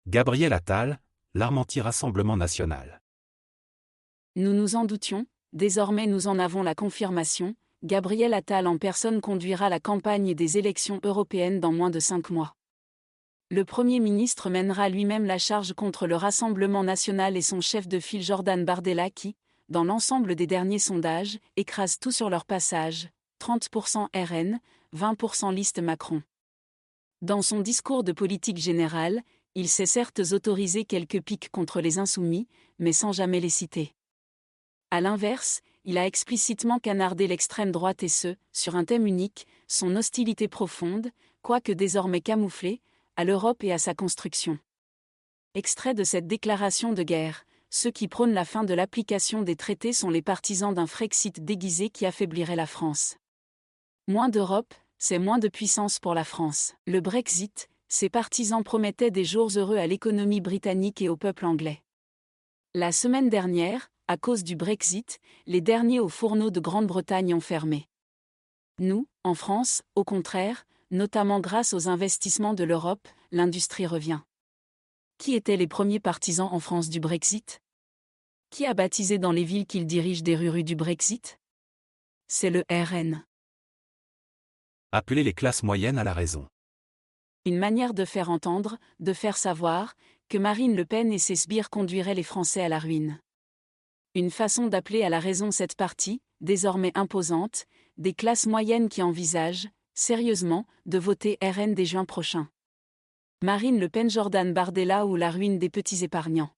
Gabriel Attal, l'arme anti-Rassemblement national. Nous nous en doutions, désormais nous en avons la confirmation, Gabriel Attal en personne conduira la campagne des élections européennes dans moins de 5 mois. Le Premier ministre mènera lui-même la charge contre le Rassemblement national et son chef de file Jordan Bardella qui, dans l'ensemble des derniers sondages, écrasent tout sur leur passage, 30% RN, 20% liste Macron. Dans son discours de politique générale, il s'est certes autorisé quelques piques contre les insoumis, mais sans jamais les citer. À l'inverse, il a explicitement canardé l'extrême droite et ce, sur un thème unique, son hostilité profonde, quoique désormais camouflée, à l'Europe et à sa construction. Extrait de cette déclaration de guerre, ceux qui prônent la fin de l'application des traités sont les partisans d'un Frexit déguisé qui affaiblirait la France. Moins d'Europe, c'est moins de puissance pour la France. Le Brexit, ses partisans promettaient des jours heureux à l'économie britannique et au peuple anglais. La semaine dernière, à cause du Brexit, les derniers aux fourneaux de Grande-Bretagne ont fermé. Nous, en France, au contraire, notamment grâce aux investissements de l'Europe, l'industrie revient. Qui étaient les premiers partisans en France du Brexit ? Qui a baptisé dans les villes qu'il dirige des rues du Brexit ? C'est le RN. Appeler les classes moyennes à la raison. Une manière de faire entendre, de faire savoir, que Marine Le Pen et ses sbires conduiraient les Français à la ruine. Une façon d'appeler à la raison cette partie, désormais imposante, des classes moyennes qui envisagent, sérieusement, de voter RN dès juin prochain. Marine Le Pen, Jordan Bardella ou la ruine des petits épargnants.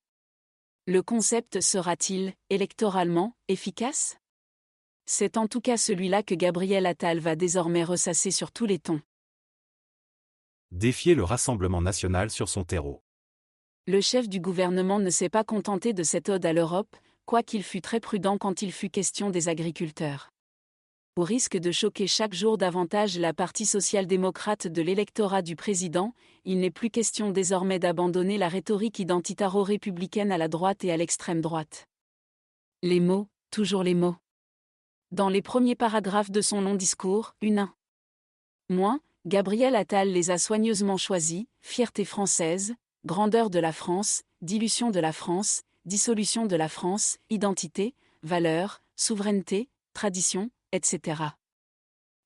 Le concept sera-t-il, électoralement, efficace ? C'est en tout cas celui-là que Gabriel Attal va désormais ressasser sur tous les tons. Défier le Rassemblement national sur son terreau. Le chef du gouvernement ne s'est pas contenté de cette ode à l'Europe, quoiqu'il fût très prudent quand il fut question des agriculteurs. Au risque de choquer chaque jour davantage la partie social-démocrate de l'électorat du président, il n'est plus question désormais d'abandonner la rhétorique identitaro-républicaine à la droite et à l'extrême droite. Les mots, toujours les mots. Dans les premiers paragraphes de son long discours, moins, Gabriel Attal les a soigneusement choisis, fierté française, grandeur de la France, dilution de la France, dissolution de la France, identité, valeurs, souveraineté, tradition, etc.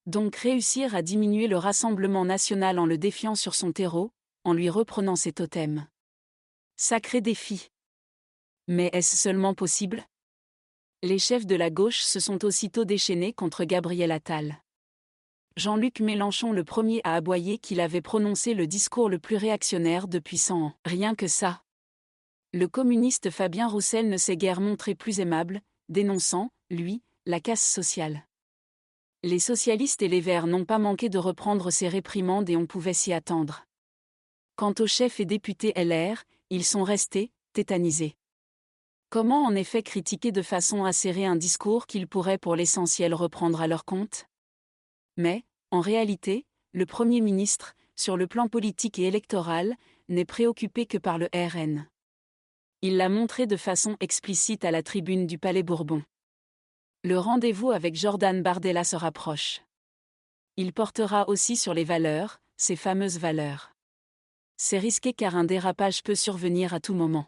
Donc réussir à diminuer le Rassemblement national en le défiant sur son terreau, en lui reprenant ses totems. Sacré défi. Mais est-ce seulement possible ? Les chefs de la gauche se sont aussitôt déchaînés contre Gabriel Attal. Jean-Luc Mélenchon le premier à aboyer qu'il avait prononcé le discours le plus réactionnaire depuis 100 ans. Rien que ça. Le communiste Fabien Roussel ne s'est guère montré plus aimable, dénonçant, lui, la casse sociale. Les socialistes et les Verts n'ont pas manqué de reprendre ces réprimandes et on pouvait s'y attendre. Quant aux chefs et députés LR, ils sont restés, tétanisés. Comment en effet critiquer de façon acérée un discours qu'ils pourraient pour l'essentiel reprendre à leur compte ? Mais, en réalité, le Premier ministre, sur le plan politique et électoral, n'est préoccupé que par le RN. Il l'a montré de façon explicite à la tribune du Palais Bourbon. Le rendez-vous avec Jordan Bardella se rapproche. Il portera aussi sur les valeurs, ces fameuses valeurs. C'est risqué car un dérapage peut survenir à tout moment.